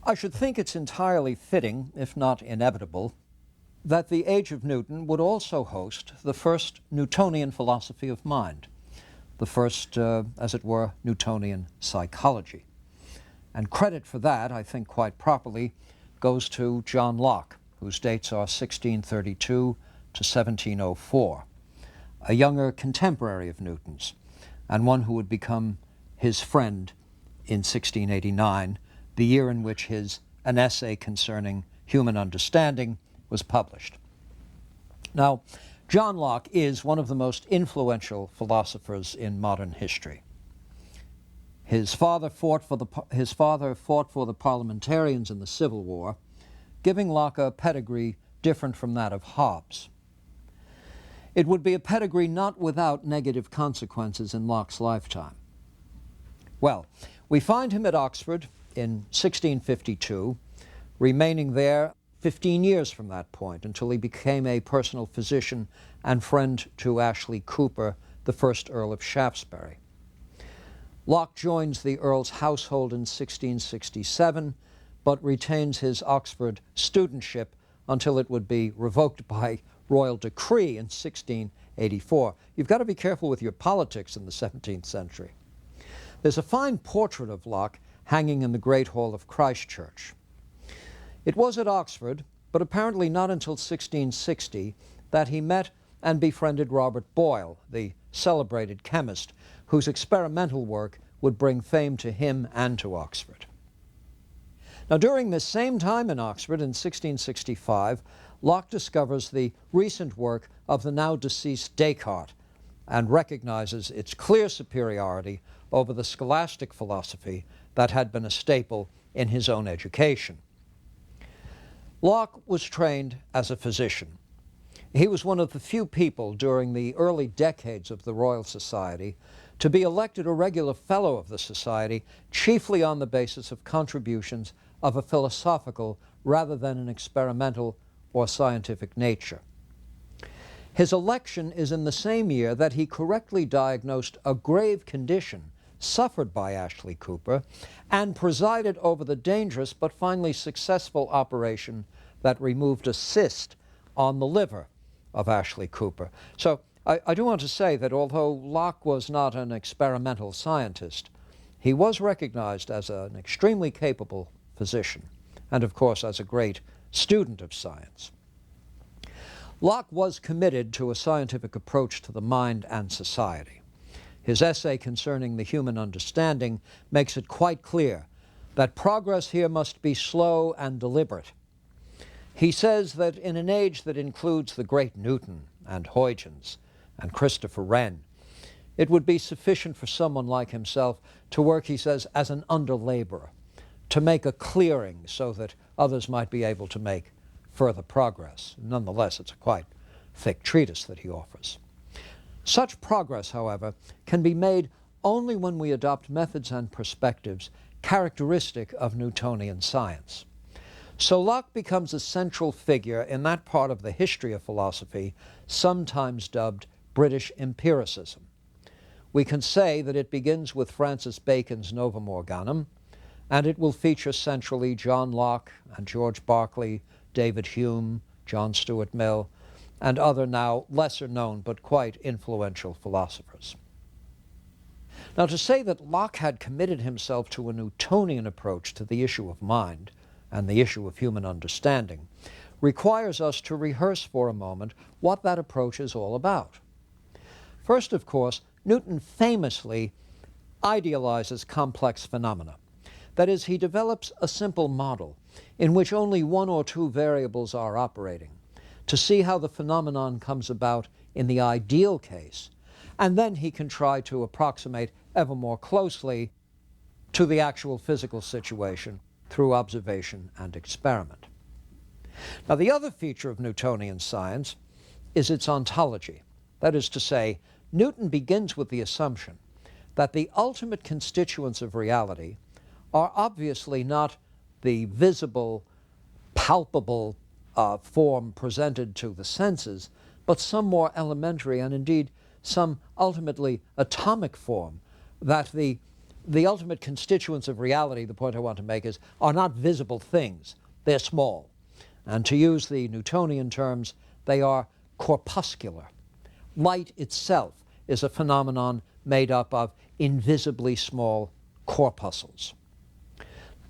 I should think it's entirely fitting, if not inevitable, that the age of Newton would also host the first Newtonian philosophy of mind, the first, as it were, Newtonian psychology. And credit for that, I think quite properly, goes to John Locke, whose dates are 1632 to 1704, a younger contemporary of Newton's, and one who would become his friend in 1689, the year in which an essay concerning human understanding was published. Now, John Locke is one of the most influential philosophers in modern history. His father fought for the parliamentarians in the Civil War, giving Locke a pedigree different from that of Hobbes. It would be a pedigree not without negative consequences in Locke's lifetime. Well, we find him at Oxford in 1652, remaining there 15 years from that point until he became a personal physician and friend to Ashley Cooper, the first Earl of Shaftesbury. Locke joins the Earl's household in 1667, but retains his Oxford studentship until it would be revoked by royal decree in 1684. You've got to be careful with your politics in the 17th century. There's a fine portrait of Locke hanging in the Great Hall of Christ Church. It was at Oxford, but apparently not until 1660, that he met and befriended Robert Boyle, the celebrated chemist, whose experimental work would bring fame to him and to Oxford. Now, during this same time in Oxford, in 1665, Locke discovers the recent work of the now deceased Descartes and recognizes its clear superiority over the scholastic philosophy that had been a staple in his own education. Locke was trained as a physician. He was one of the few people during the early decades of the Royal Society to be elected a regular fellow of the Society, chiefly on the basis of contributions of a philosophical rather than an experimental or scientific nature. His election is in the same year that he correctly diagnosed a grave condition suffered by Ashley Cooper and presided over the dangerous but finally successful operation that removed a cyst on the liver of Ashley Cooper. So I do want to say that although Locke was not an experimental scientist, he was recognized as an extremely capable physician and, of course, as a great student of science. Locke was committed to a scientific approach to the mind and society. His essay concerning the human understanding makes it quite clear that progress here must be slow and deliberate. He says that in an age that includes the great Newton and Huygens and Christopher Wren, it would be sufficient for someone like himself to work, he says, as an under-laborer, to make a clearing so that others might be able to make further progress. Nonetheless, it's a quite thick treatise that he offers. Such progress, however, can be made only when we adopt methods and perspectives characteristic of Newtonian science. So Locke becomes a central figure in that part of the history of philosophy sometimes dubbed British empiricism. We can say that it begins with Francis Bacon's Novum Organum, and it will feature centrally John Locke and George Berkeley, David Hume, John Stuart Mill, and other now lesser known but quite influential philosophers. Now, to say that Locke had committed himself to a Newtonian approach to the issue of mind and the issue of human understanding requires us to rehearse for a moment what that approach is all about. First, of course, Newton famously idealizes complex phenomena. That is, he develops a simple model in which only one or two variables are operating to see how the phenomenon comes about in the ideal case, and then he can try to approximate ever more closely to the actual physical situation through observation and experiment. Now, the other feature of Newtonian science is its ontology. That is to say, Newton begins with the assumption that the ultimate constituents of reality are obviously not the visible, palpable form presented to the senses, but some more elementary and indeed some ultimately atomic form that the the ultimate constituents of reality, the point I want to make is, are not visible things. They're small. And to use the Newtonian terms, they are corpuscular. Light itself is a phenomenon made up of invisibly small corpuscles.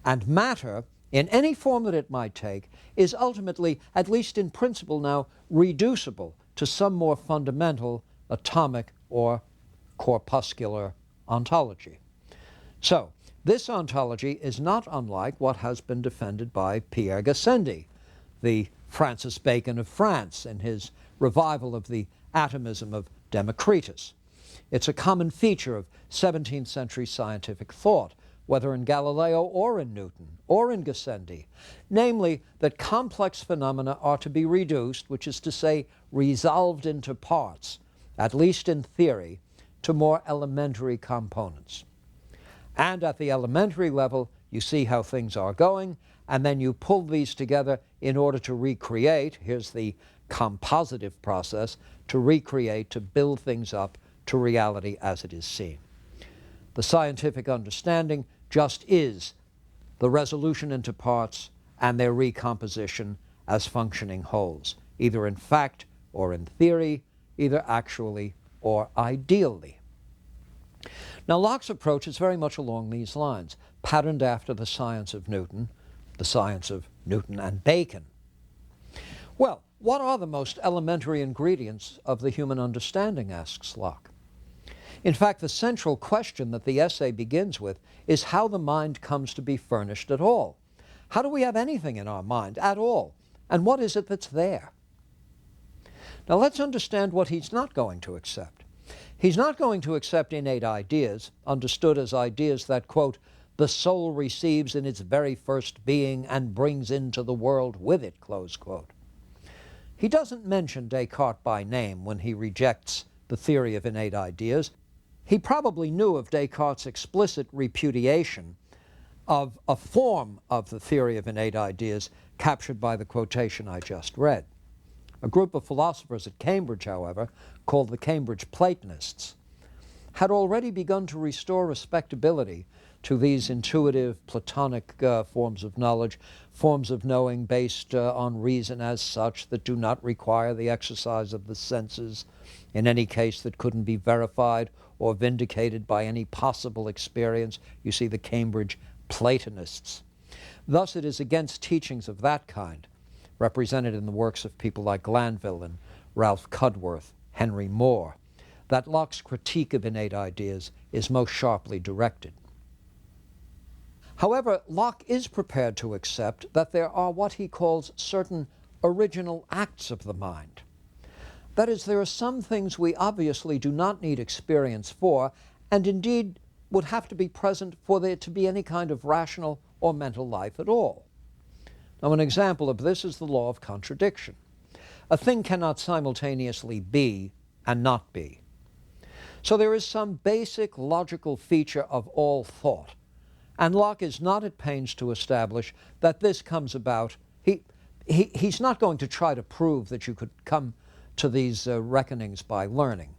And matter, in any form that it might take, is ultimately, at least in principle now, reducible to some more fundamental atomic or corpuscular ontology. So, this ontology is not unlike what has been defended by Pierre Gassendi, the Francis Bacon of France, in his revival of the atomism of Democritus. It's a common feature of 17th century scientific thought, whether in Galileo or in Newton or in Gassendi, namely that complex phenomena are to be reduced, which is to say resolved into parts, at least in theory, to more elementary components. And at the elementary level, you see how things are going, and then you pull these together in order to recreate, here's the compositive process, to recreate, to build things up to reality as it is seen. The scientific understanding just is the resolution into parts and their recomposition as functioning wholes, either in fact or in theory, either actually or ideally. Now, Locke's approach is very much along these lines, patterned after the science of Newton, the science of Newton and Bacon. Well, what are the most elementary ingredients of the human understanding, asks Locke. In fact, the central question that the essay begins with is how the mind comes to be furnished at all. How do we have anything in our mind at all? And what is it that's there? Now let's understand what he's not going to accept. He's not going to accept innate ideas, understood as ideas that, quote, the soul receives in its very first being and brings into the world with it, close quote. He doesn't mention Descartes by name when he rejects the theory of innate ideas. He probably knew of Descartes' explicit repudiation of a form of the theory of innate ideas captured by the quotation I just read. A group of philosophers at Cambridge, however, called the Cambridge Platonists, had already begun to restore respectability to these intuitive, Platonic forms of knowledge, forms of knowing based on reason as such that do not require the exercise of the senses, in any case that couldn't be verified or vindicated by any possible experience. You see, the Cambridge Platonists. Thus, it is against teachings of that kind, represented in the works of people like Glanville and Ralph Cudworth, Henry Moore, that Locke's critique of innate ideas is most sharply directed. However, Locke is prepared to accept that there are what he calls certain original acts of the mind. That is, there are some things we obviously do not need experience for, and indeed would have to be present for there to be any kind of rational or mental life at all. Now, an example of this is the law of contradiction. A thing cannot simultaneously be and not be. So there is some basic logical feature of all thought, and Locke is not at pains to establish that this comes about. He's not going to try to prove that you could come to these reckonings by learning.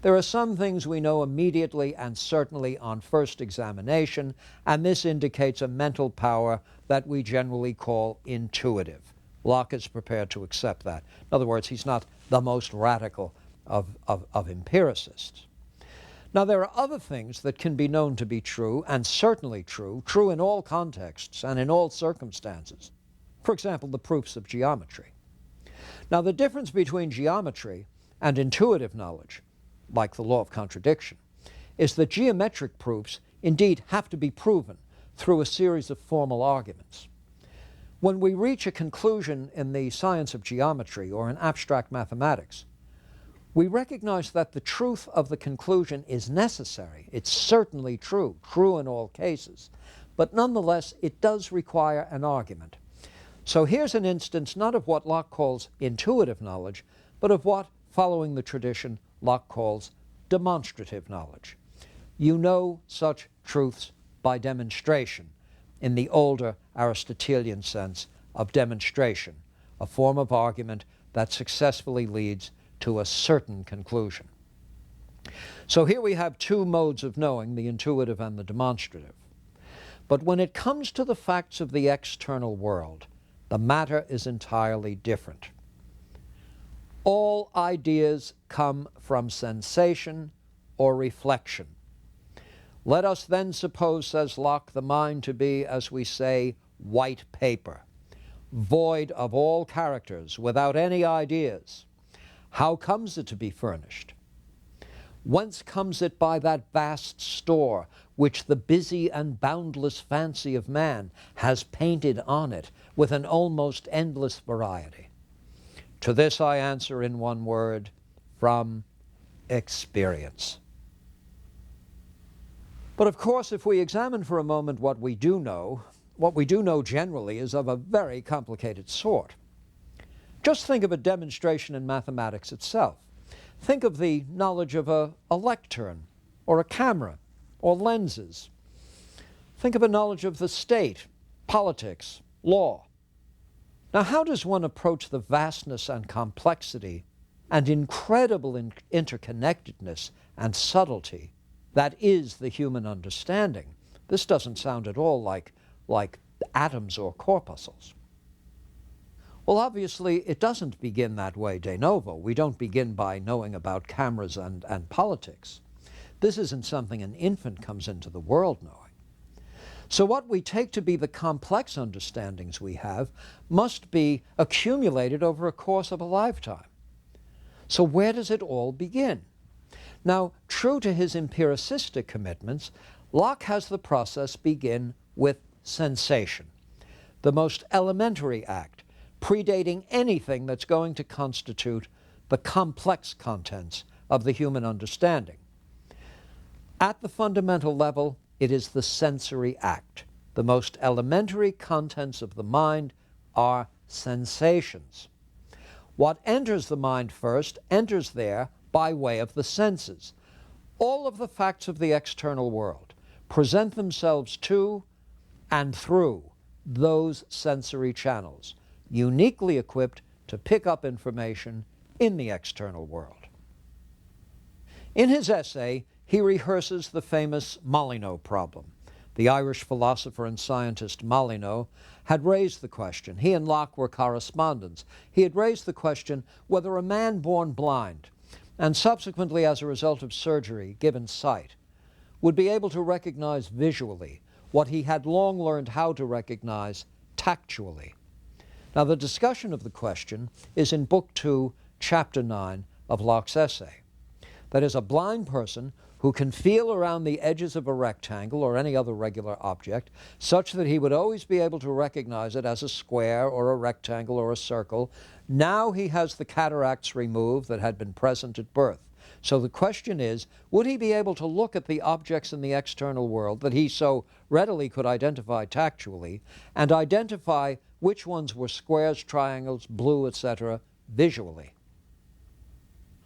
There are some things we know immediately and certainly on first examination, and this indicates a mental power that we generally call intuitive. Locke is prepared to accept that. In other words, he's not the most radical of empiricists. Now, there are other things that can be known to be true, and certainly true in all contexts and in all circumstances. For example, the proofs of geometry. Now, the difference between geometry and intuitive knowledge, like the law of contradiction, is that geometric proofs indeed have to be proven through a series of formal arguments. When we reach a conclusion in the science of geometry or in abstract mathematics, we recognize that the truth of the conclusion is necessary. It's certainly true in all cases, but nonetheless it does require an argument. So here's an instance not of what Locke calls intuitive knowledge, but of what, following the tradition, Locke calls demonstrative knowledge. You know such truths by demonstration, in the older Aristotelian sense of demonstration, a form of argument that successfully leads to a certain conclusion. So here we have two modes of knowing, the intuitive and the demonstrative. But when it comes to the facts of the external world, the matter is entirely different. All ideas come from sensation or reflection. Let us then suppose, says Locke, the mind to be, as we say, white paper, void of all characters, without any ideas. How comes it to be furnished? Whence comes it by that vast store which the busy and boundless fancy of man has painted on it with an almost endless variety? To this I answer in one word, from experience. But of course, if we examine for a moment what we do know generally is of a very complicated sort. Just think of a demonstration in mathematics itself. Think of the knowledge of a lectern, or a camera, or lenses. Think of a knowledge of the state, politics, law. Now, how does one approach the vastness and complexity and incredible interconnectedness and subtlety that is the human understanding? This doesn't sound at all like atoms or corpuscles. Well, obviously, it doesn't begin that way de novo. We don't begin by knowing about cameras and politics. This isn't something an infant comes into the world knowing. So what we take to be the complex understandings we have must be accumulated over a course of a lifetime. So where does it all begin? Now, true to his empiricistic commitments, Locke has the process begin with sensation, the most elementary act, predating anything that's going to constitute the complex contents of the human understanding. At the fundamental level, it is the sensory act. The most elementary contents of the mind are sensations. What enters the mind first enters there by way of the senses. All of the facts of the external world present themselves to and through those sensory channels, uniquely equipped to pick up information in the external world. In his essay, he rehearses the famous Molyneux problem. The Irish philosopher and scientist Molyneux had raised the question. He and Locke were correspondents. He had raised the question whether a man born blind and subsequently, as a result of surgery, given sight, would be able to recognize visually what he had long learned how to recognize tactually. Now, the discussion of the question is in Book 2, Chapter 9 of Locke's essay. That is, a blind person who can feel around the edges of a rectangle or any other regular object such that he would always be able to recognize it as a square or a rectangle or a circle. Now he has the cataracts removed that had been present at birth. So the question is, would he be able to look at the objects in the external world that he so readily could identify tactually and identify which ones were squares, triangles, blue, etc., visually?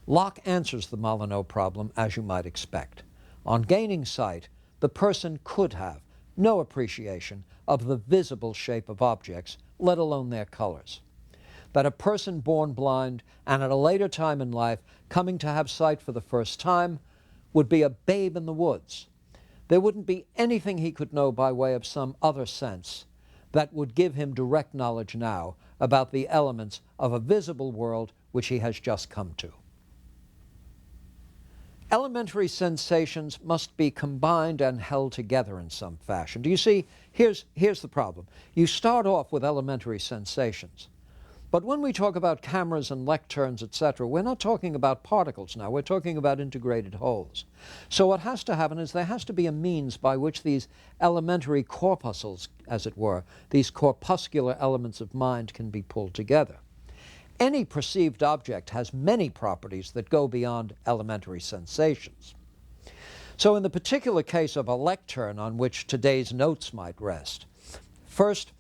Locke answers the Molyneux problem as you might expect. On gaining sight, the person could have no appreciation of the visible shape of objects, let alone their colors. That a person born blind and at a later time in life coming to have sight for the first time would be a babe in the woods. There wouldn't be anything he could know by way of some other sense that would give him direct knowledge now about the elements of a visible world which he has just come to. Elementary sensations must be combined and held together in some fashion. Do you see? Here's the problem. You start off with elementary sensations. But when we talk about cameras and lecterns, etc., we're not talking about particles now. We're talking about integrated wholes. So what has to happen is there has to be a means by which these elementary corpuscles, as it were, these corpuscular elements of mind can be pulled together. Any perceived object has many properties that go beyond elementary sensations. So in the particular case of a lectern on which today's notes might rest, first,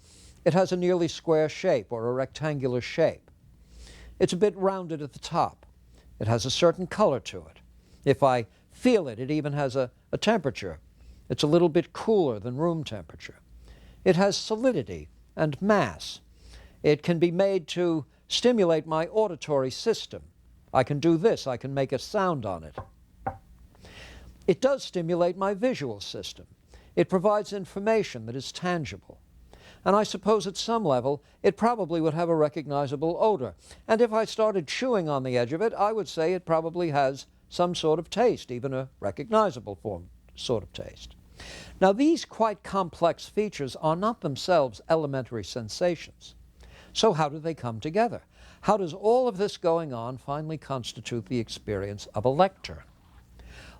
it has a nearly square shape or a rectangular shape. It's a bit rounded at the top. It has a certain color to it. If I feel it, it even has a temperature. It's a little bit cooler than room temperature. It has solidity and mass. It can be made to stimulate my auditory system. I can do this. I can make a sound on it. It does stimulate my visual system. It provides information that is tangible. And I suppose at some level it probably would have a recognizable odor. And if I started chewing on the edge of it, I would say it probably has some sort of taste, even a recognizable sort of taste. Now, these quite complex features are not themselves elementary sensations. So how do they come together? How does all of this going on finally constitute the experience of a lectern?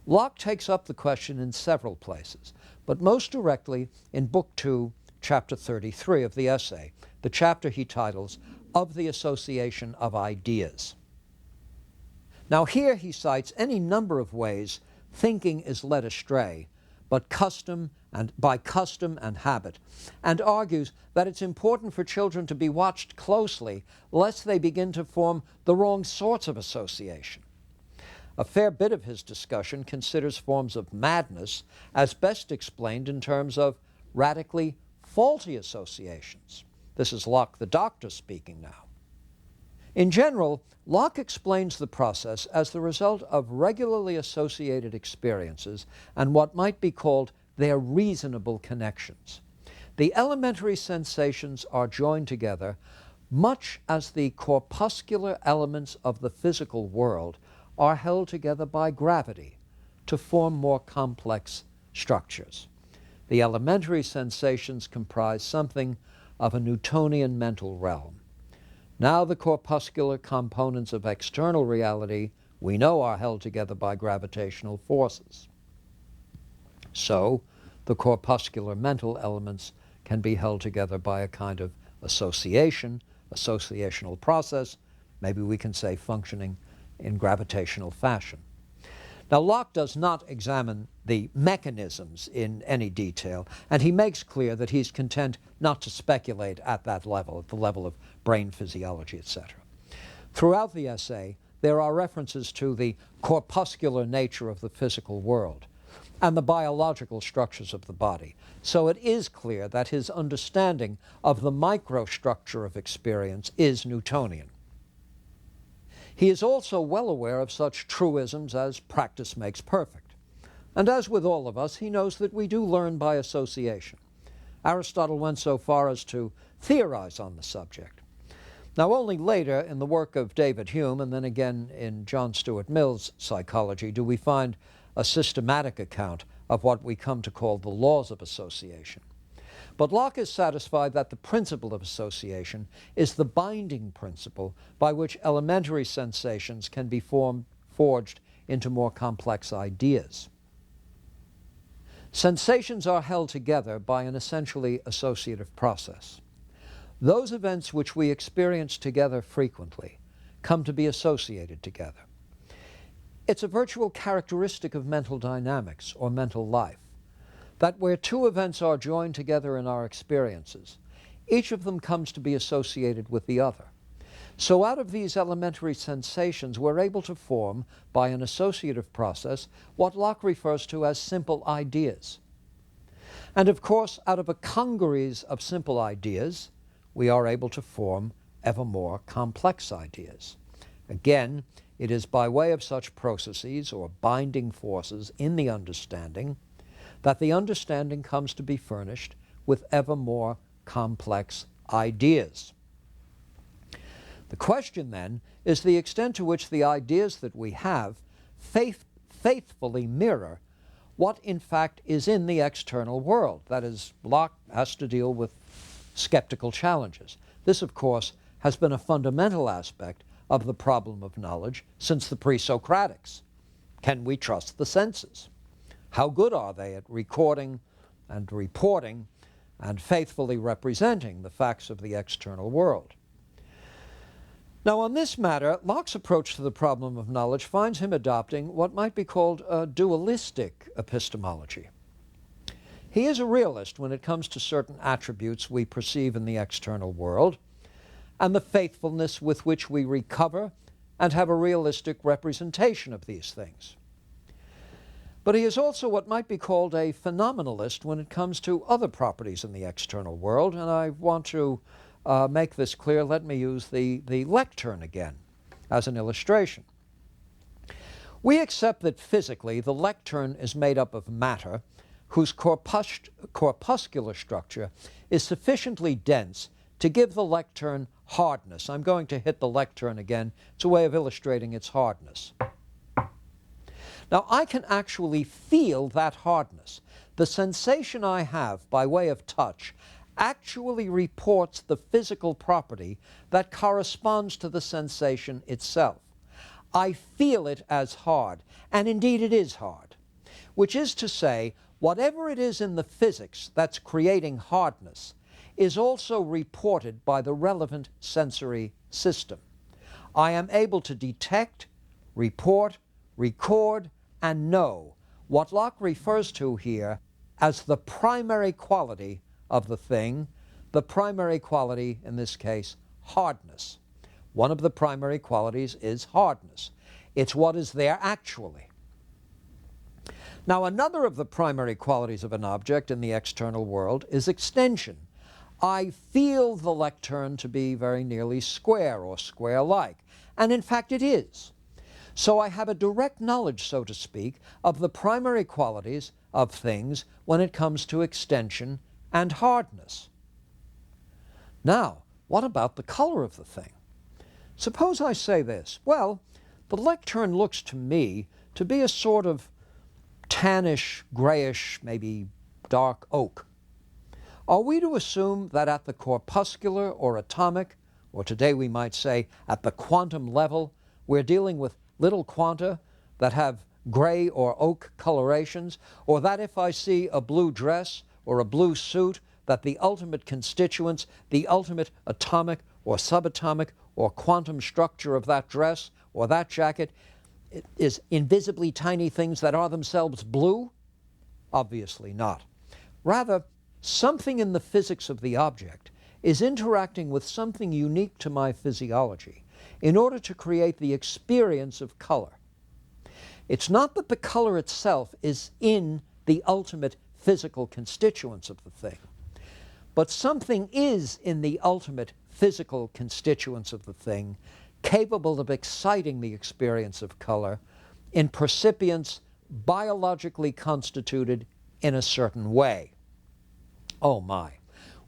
Locke takes up the question in several places, but most directly in Book 2, Chapter 33 of the essay, the chapter he titles, Of the Association of Ideas. Now here he cites any number of ways thinking is led astray by custom and habit, and argues that it's important for children to be watched closely lest they begin to form the wrong sorts of association. A fair bit of his discussion considers forms of madness as best explained in terms of radically faulty associations. This is Locke the doctor speaking now. In general, Locke explains the process as the result of regularly associated experiences and what might be called their reasonable connections. The elementary sensations are joined together much as the corpuscular elements of the physical world are held together by gravity to form more complex structures. The elementary sensations comprise something of a Newtonian mental realm. Now the corpuscular components of external reality we know are held together by gravitational forces. So the corpuscular mental elements can be held together by a kind of associational process, maybe we can say functioning in gravitational fashion. Now, Locke does not examine the mechanisms in any detail, and he makes clear that he's content not to speculate at that level, at the level of brain physiology, etc. Throughout the essay, there are references to the corpuscular nature of the physical world and the biological structures of the body. So it is clear that his understanding of the microstructure of experience is Newtonian. He is also well aware of such truisms as practice makes perfect. And as with all of us, he knows that we do learn by association. Aristotle went so far as to theorize on the subject. Now, only later in the work of David Hume, and then again in John Stuart Mill's psychology, do we find a systematic account of what we come to call the laws of association. But Locke is satisfied that the principle of association is the binding principle by which elementary sensations can be forged into more complex ideas. Sensations are held together by an essentially associative process. Those events which we experience together frequently come to be associated together. It's a virtual characteristic of mental dynamics or mental life that where two events are joined together in our experiences, each of them comes to be associated with the other. So out of these elementary sensations, we're able to form, by an associative process, what Locke refers to as simple ideas. And of course, out of a congeries of simple ideas, we are able to form ever more complex ideas. Again, it is by way of such processes or binding forces in the understanding that the understanding comes to be furnished with ever more complex ideas. The question then is the extent to which the ideas that we have faithfully mirror what in fact is in the external world. That is, Locke has to deal with skeptical challenges. This, of course, has been a fundamental aspect of the problem of knowledge since the pre-Socratics. Can we trust the senses? How good are they at recording and reporting and faithfully representing the facts of the external world? Now, on this matter, Locke's approach to the problem of knowledge finds him adopting what might be called a dualistic epistemology. He is a realist when it comes to certain attributes we perceive in the external world and the faithfulness with which we recover and have a realistic representation of these things. But he is also what might be called a phenomenalist when it comes to other properties in the external world, and I want to make this clear. Let me use the lectern again as an illustration. We accept that physically the lectern is made up of matter whose corpuscular structure is sufficiently dense to give the lectern hardness. I'm going to hit the lectern again. It's a way of illustrating its hardness. Now, I can actually feel that hardness. The sensation I have by way of touch actually reports the physical property that corresponds to the sensation itself. I feel it as hard, and indeed it is hard, which is to say, whatever it is in the physics that's creating hardness is also reported by the relevant sensory system. I am able to detect, report, record, and know what Locke refers to here as the primary quality of the thing, the primary quality, in this case, hardness. One of the primary qualities is hardness. It's what is there actually. Now, another of the primary qualities of an object in the external world is extension. I feel the lectern to be very nearly square or square-like, and in fact it is. So I have a direct knowledge, so to speak, of the primary qualities of things when it comes to extension and hardness. Now, what about the color of the thing? Suppose I say this. Well, the lectern looks to me to be a sort of tannish, grayish, maybe dark oak. Are we to assume that at the corpuscular or atomic, or today we might say at the quantum level, we're dealing with little quanta that have gray or oak colorations, or that if I see a blue dress or a blue suit, that the ultimate constituents, the ultimate atomic or subatomic or quantum structure of that dress or that jacket is invisibly tiny things that are themselves blue? Obviously not. Rather, something in the physics of the object is interacting with something unique to my physiology in order to create the experience of color. It's not that the color itself is in the ultimate physical constituents of the thing, but something is in the ultimate physical constituents of the thing capable of exciting the experience of color in percipients biologically constituted in a certain way. Oh my.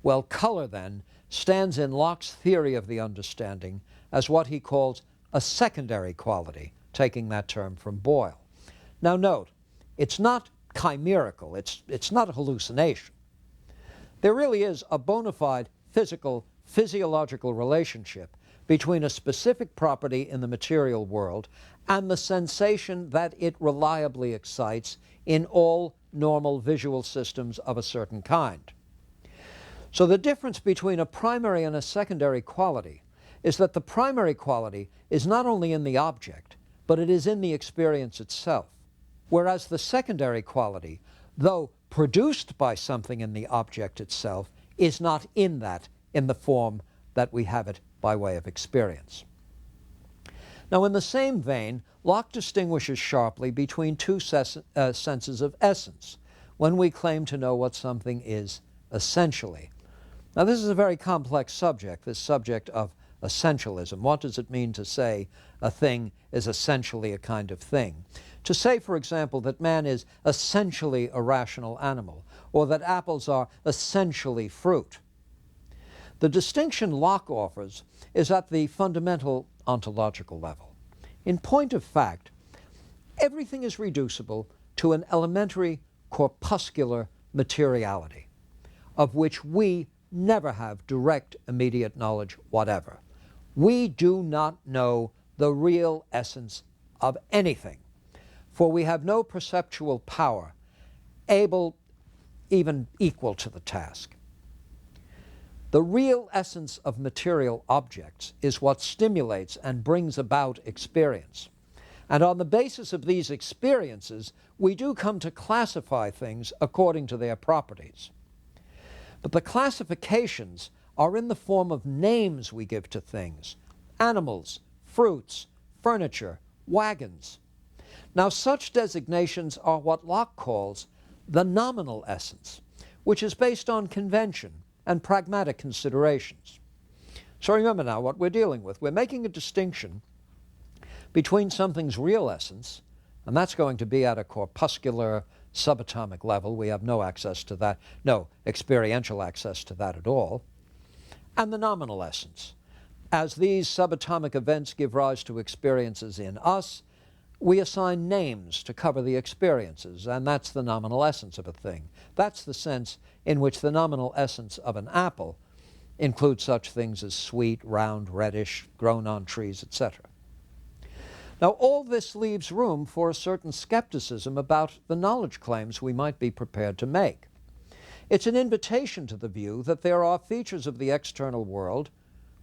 Well, color then stands in Locke's theory of the understanding as what he calls a secondary quality, taking that term from Boyle. Now note, it's not chimerical, it's not a hallucination. There really is a bona fide physiological relationship between a specific property in the material world and the sensation that it reliably excites in all normal visual systems of a certain kind. So the difference between a primary and a secondary quality is that the primary quality is not only in the object, but it is in the experience itself, whereas the secondary quality, though produced by something in the object itself, is not in that in the form that we have it by way of experience. Now, in the same vein, Locke distinguishes sharply between two senses of essence when we claim to know what something is essentially. Now, this is a very complex subject, this subject of essentialism. What does it mean to say a thing is essentially a kind of thing? To say, for example, that man is essentially a rational animal, or that apples are essentially fruit. The distinction Locke offers is at the fundamental ontological level. In point of fact, everything is reducible to an elementary corpuscular materiality, of which we never have direct immediate knowledge whatever. We do not know the real essence of anything, for we have no perceptual power able even equal to the task. The real essence of material objects is what stimulates and brings about experience. And on the basis of these experiences, we do come to classify things according to their properties. But the classifications are in the form of names we give to things: animals, fruits, furniture, wagons. Now, such designations are what Locke calls the nominal essence, which is based on convention and pragmatic considerations. So remember now what we're dealing with. We're making a distinction between something's real essence And that's going to be at a corpuscular subatomic level. We have no access to that, no experiential access to that at all. And the nominal essence. As these subatomic events give rise to experiences in us, we assign names to cover the experiences, and that's the nominal essence of a thing. That's the sense in which the nominal essence of an apple includes such things as sweet, round, reddish, grown on trees, etc. Now, all this leaves room for a certain skepticism about the knowledge claims we might be prepared to make. It's an invitation to the view that there are features of the external world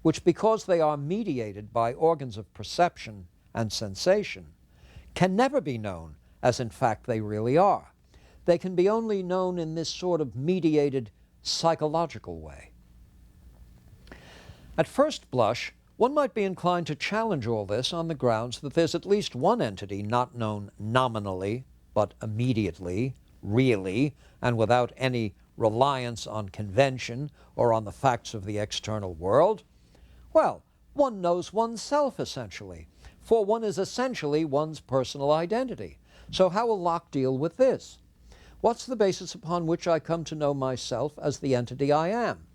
which, because they are mediated by organs of perception and sensation, can never be known as in fact they really are. They can be only known in this sort of mediated psychological way. At first blush, one might be inclined to challenge all this on the grounds that there's at least one entity not known nominally, but immediately, really, and without any reliance on convention or on the facts of the external world. Well, one knows oneself essentially, for one is essentially one's personal identity. So how will Locke deal with this? What's the basis upon which I come to know myself as the entity I am?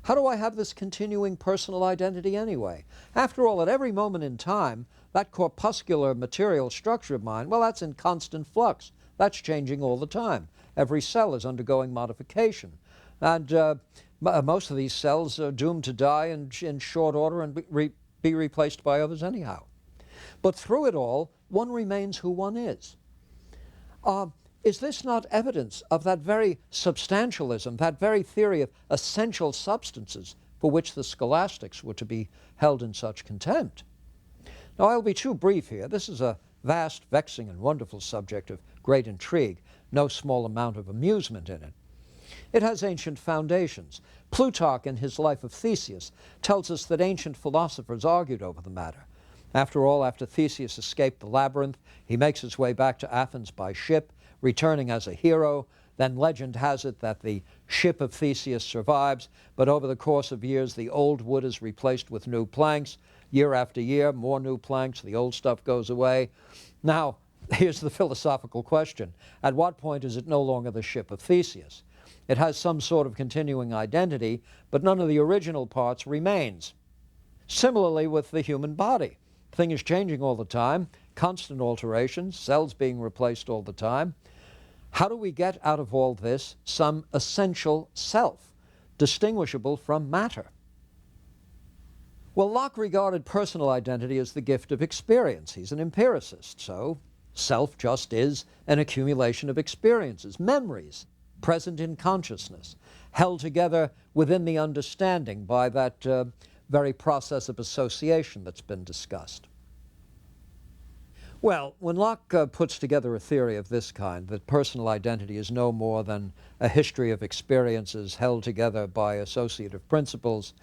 How do I have this continuing personal identity anyway? After all, at every moment in time, that corpuscular material structure of mine, well, that's in constant flux. That's changing all the time. Every cell is undergoing modification. And most of these cells are doomed to die in short order and be replaced by others anyhow. But through it all, one remains who one is. Is this not evidence of that very substantialism, that very theory of essential substances for which the scholastics were to be held in such contempt? Now, I'll be too brief here. This is a vast, vexing, and wonderful subject of great intrigue, no small amount of amusement in it. It has ancient foundations. Plutarch, in his Life of Theseus, tells us that ancient philosophers argued over the matter. After all, after Theseus escaped the labyrinth, he makes his way back to Athens by ship, returning as a hero. Then legend has it that the ship of Theseus survives, but over the course of years, the old wood is replaced with new planks. Year after year, more new planks, the old stuff goes away. Now, here's the philosophical question. At what point is it no longer the ship of Theseus? It has some sort of continuing identity, but none of the original parts remains. Similarly with the human body. The thing is changing all the time, constant alterations, cells being replaced all the time. How do we get out of all this some essential self, distinguishable from matter? Well, Locke regarded personal identity as the gift of experience. He's an empiricist, so self just is an accumulation of experiences, memories, present in consciousness, held together within the understanding by that very process of association that's been discussed. Well, when Locke puts together a theory of this kind, that personal identity is no more than a history of experiences held together by associative principles,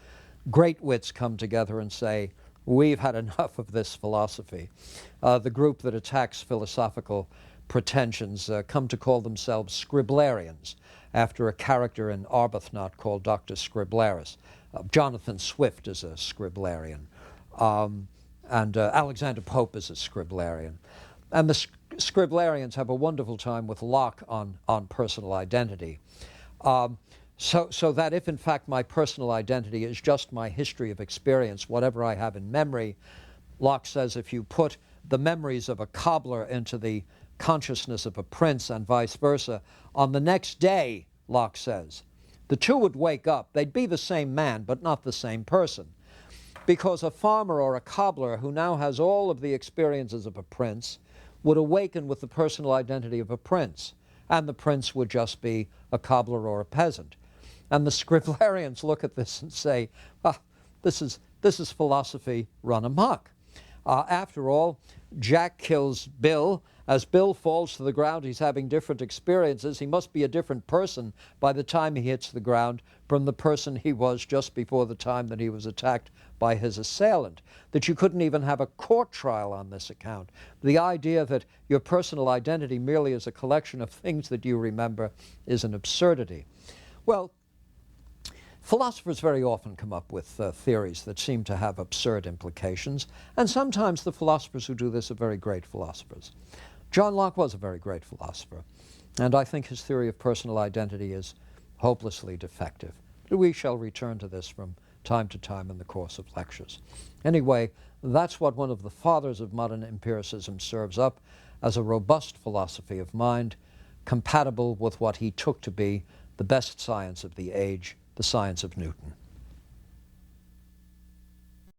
great wits come together and say, we've had enough of this philosophy. The group that attacks philosophical pretensions come to call themselves scriblarians, after a character in Arbuthnot called Dr. Scriblerus. Jonathan Swift is a scriblarian. And Alexander Pope is a scriblarian. And the scriblarians have a wonderful time with Locke on personal identity. So that if in fact my personal identity is just my history of experience, whatever I have in memory, Locke says if you put the memories of a cobbler into the consciousness of a prince and vice versa, on the next day, Locke says, the two would wake up. They'd be the same man, but not the same person. Because a farmer or a cobbler who now has all of the experiences of a prince would awaken with the personal identity of a prince, and the prince would just be a cobbler or a peasant. And the scriblarians look at this and say, this is philosophy run amok. After all, Jack kills Bill. As Bill falls to the ground, he's having different experiences. He must be a different person by the time he hits the ground from the person he was just before the time that he was attacked by his assailant. That you couldn't even have a court trial on this account. The idea that your personal identity merely is a collection of things that you remember is an absurdity. Well, philosophers very often come up with theories that seem to have absurd implications, and sometimes the philosophers who do this are very great philosophers. John Locke was a very great philosopher, and I think his theory of personal identity is hopelessly defective. But we shall return to this from time to time in the course of lectures. Anyway, that's what one of the fathers of modern empiricism serves up as a robust philosophy of mind, compatible with what he took to be the best science of the age, the science of Newton.